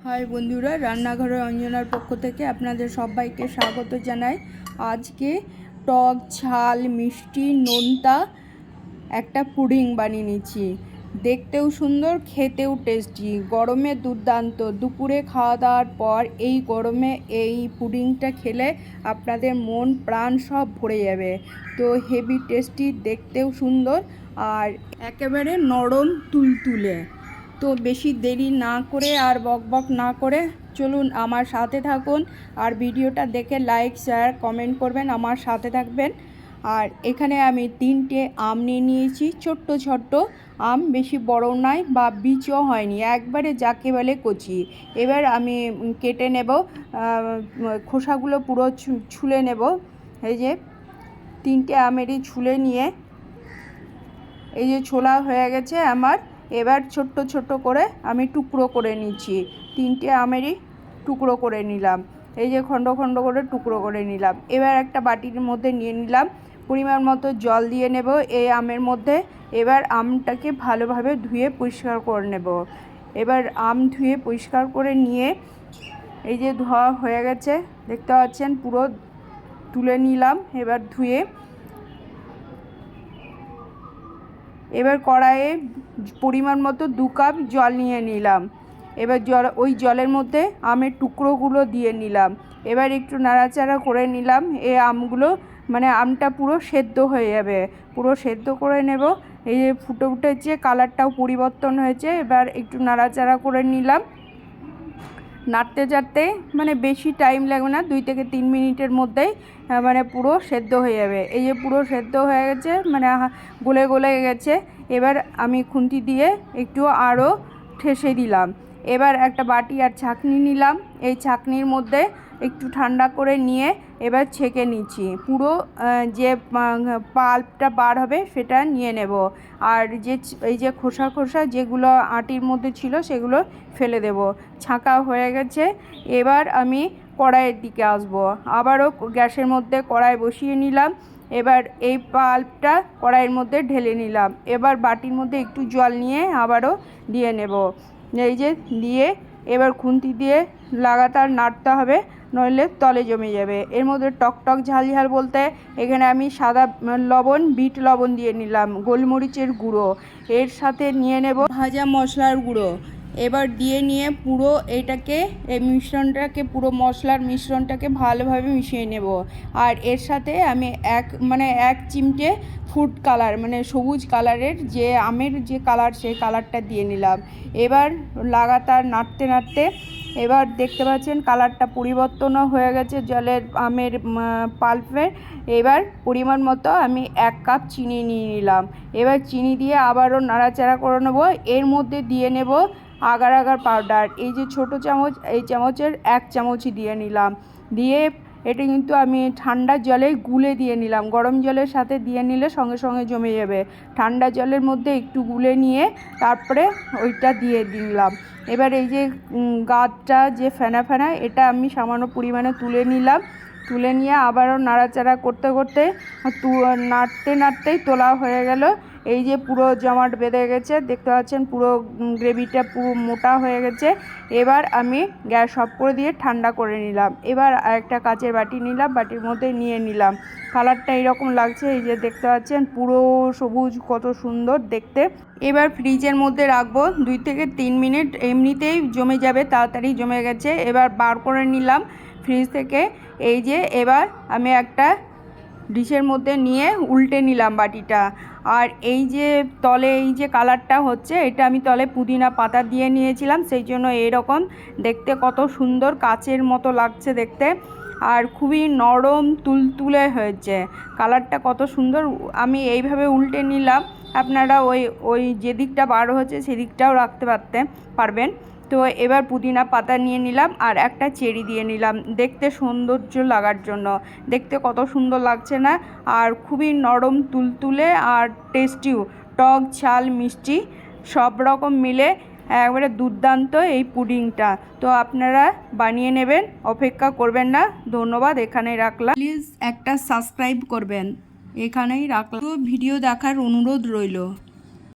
High বন্ধুরা, রান্নাঘরে অঞ্জনার পক্ষ থেকে আপনাদের সবাইকে স্বাগত জানাই। আজকে টক ঝাল মিষ্টি নোনতা একটা পুডিং বানিয়ে নিচ্ছি। দেখতেও সুন্দর, খেতেও টেস্টি, গরমে দুর্দান্ত। দুপুরে খাওয়া দাওয়ার পর এই গরমে এই পুডিংটা খেলে আপনাদের মন প্রাণ সব ভরে যাবে। তো হেভি টেস্টি, দেখতেও সুন্দর আর একেবারে নরম তুলতুলে। তো বেশি দেরি না করে আর বকবক না করে চলুন আমার সাথে থাকুন, আর ভিডিওটা দেখে লাইক শেয়ার কমেন্ট করবেন, আমার সাথে থাকবেন। আর এখানে আমি 3টে আম নিয়ে নিয়েছি, ছোট্ট ছোট্ট আম, বেশি বড় নয় বা বীজও হয়নি, একবারে যাকে বলে কচি। এবার আমি কেটে নেব, খোসাগুলো পুরো ছুলে নেব। এই যে 3টে আমেরই ছুলে নিয়ে এই যে ছোলা হয়ে গেছে আমার। এবার ছোট্ট ছোট্ট করে আমি টুকরো করে নিচ্ছি। 3টে আমেরই টুকরো করে নিলাম, এই যে খণ্ড খণ্ড করে টুকরো করে নিলাম। এবার একটা বাটির মধ্যে নিয়ে নিলাম, পরিমাণ মতো জল দিয়ে নেব এই আমের মধ্যে। এবার আমটাকে ভালোভাবে ধুয়ে পরিষ্কার করে নেব। এবার আম ধুয়ে পরিষ্কার করে নিয়ে এই যে ধোয়া হয়ে গেছে, দেখতে পাচ্ছেন, পুরো তুলে নিলাম এবার ধুয়ে। এবার কড়াইয়ে পরিমাণ মতো 2 কাপ জল নিয়ে নিলাম। এবার ওই জলের মধ্যে আমের টুকরোগুলো দিয়ে নিলাম। এবার একটু নাড়াচাড়া করে নিলাম। এই আমগুলো মানে আমটা পুরো সেদ্ধ হয়ে যাবে, পুরো সেদ্ধ করে নেব। এই যে ফুটে উঠেছে, কালারটাও পরিবর্তন হয়েছে। এবার একটু নাড়াচাড়া করে নিলাম, নাড়তে চাড়তে মানে বেশি টাইম লাগবে না, 2 থেকে 3 মিনিটের মধ্যেই মানে পুরো সেদ্ধ হয়ে যাবে। এই যে পুরো সেদ্ধ হয়ে গেছে, মানে গলে গলে গেছে। এবার আমি খুন্তি দিয়ে একটু আরও ঠেসে দিলাম। এবার একটা বাটি আর ছাঁকনি নিলাম, এই ছাঁকনির মধ্যে একটু ঠান্ডা করে নিয়ে এবার ছেঁকে নিচ্ছি। পুরো যে পাল্পটা বার হবে সেটা নিয়ে নেব। আর এই যে খোসা খোসা যেগুলো আটির মধ্যে ছিল সেগুলো ফেলে দেব। ছাঁকা হয়ে গেছে। এবার আমি কড়াইয়ের দিকে আসব। আবারও গ্যাসের মধ্যে কড়াই বসিয়ে নিলাম। এবার এই পাল্পটা কড়াইয়ের মধ্যে ঢেলে নিলাম। এবার বাটির মধ্যে একটু জল নিয়ে আবারও দিয়ে নেব। এই যে দিয়ে এবার খুন্তি দিয়ে লাগাতার নাড়তে হবে, নইলে তলে জমে যাবে। এর মধ্যে টকটক ঝাল ঝাল বলতে এখানে আমি সাদা লবণ, বিট লবণ দিয়ে নিলাম, গোলমরিচের গুঁড়ো, এর সাথে নিয়ে নেব ভাজা মশলার গুঁড়ো। এবার দিয়ে নিয়ে পুরো এটাকে, এই মিশ্রণটাকে, পুরো মশলার মিশ্রণটাকে ভালোভাবে মিশিয়ে নেব। আর এর সাথে আমি এক চিমটে ফুড কালার, মানে সবুজ কালারের যে আমের যে কালার, সেই কালারটা দিয়ে নিলাম। এবার লাগাতার নাড়তে নাড়তে এবার দেখতে পাচ্ছেন কালারটা পরিবর্তনও হয়ে গেছে জলের আমের পাল্পের। এবার পরিমাণ মতো আমি 1 কাপ চিনি নিয়ে নিলাম। এবার চিনি দিয়ে আবারও নাড়াচাড়া করে নেব। এর মধ্যে দিয়ে নেব আগার আগার পাউডার, এই যে ছোটো চামচ, এই চামচের 1 চামচই দিয়ে নিলাম। দিয়ে এটা কিন্তু আমি ঠান্ডা জলে গুলে দিয়ে নিলাম, গরম জলের সাথে দিয়ে নিলে সঙ্গে সঙ্গে জমে যাবে। ঠান্ডা জলের মধ্যে একটু গুলে নিয়ে তারপরে ওইটা দিয়ে দিলাম। এবার এই যে গাদটা যে ফেনা ফেনা, এটা আমি সামান্য পরিমাণে তুলে নিলাম। তুলে নিয়ে আবারও নাড়াচাড়া করতে করতে নাড়তে নাড়তেই তোলা হয়ে গেল। এই যে পুরো জমাট বেঁধে গেছে, দেখতে পাচ্ছেন পুরো গ্রেভিটা পুরো মোটা হয়ে গেছে। এবার আমি গ্যাস অফ করে দিয়ে ঠান্ডা করে নিলাম। এবার আরেকটা কাচের বাটি নিলাম, বাটির মধ্যে নিয়ে নিলাম। কালারটা এরকম লাগছে, এই যে দেখতে পাচ্ছেন পুরো সবুজ, কত সুন্দর দেখতে। এবার ফ্রিজের মধ্যে রাখবো 2 থেকে 3 মিনিট, এমনিতেই জমে যাবে, তাড়াতাড়ি জমে গেছে। এবার বার করে নিলাম ফ্রিজ থেকে। এই যে এবার আমি একটা ডিশের মধ্যে নিয়ে উল্টে নিলাম বাটিটা। আর এই যে তলে এই যে কালারটা হচ্ছে, এটা আমি তলে পুদিনা পাতা দিয়ে নিয়েছিলাম, সেই জন্য এরকম দেখতে কত সুন্দর, কাচের মতো লাগছে দেখতে। আর খুবই নরম তুলতুলে হয়েছে, কালারটা কত সুন্দর। আমি এইভাবে উল্টে নিলাম, আপনারা ওই যে দিকটা বার হচ্ছে সেদিকটাও রাখতে পারবেন। তো এবার পুদিনা পাতা নিয়ে নিলাম আর একটা চেরি দিয়ে নিলাম, দেখতে সৌন্দর্য লাগার জন্য। দেখতে কত সুন্দর লাগছে না? আর খুবই নরম তুলতুলে আর টেস্টিও, টক ঝাল মিষ্টি সব রকম মিলে একবারে দুর্দান্ত এই পুডিংটা। তো আপনারা বানিয়ে নেবেন, অপেক্ষা করবেন না। ধন্যবাদ, এখানেই রাখলাম। প্লিজ একটা সাবস্ক্রাইব করবেন, এখানেই রাখলাম। তো ভিডিও দেখার অনুরোধ রইল।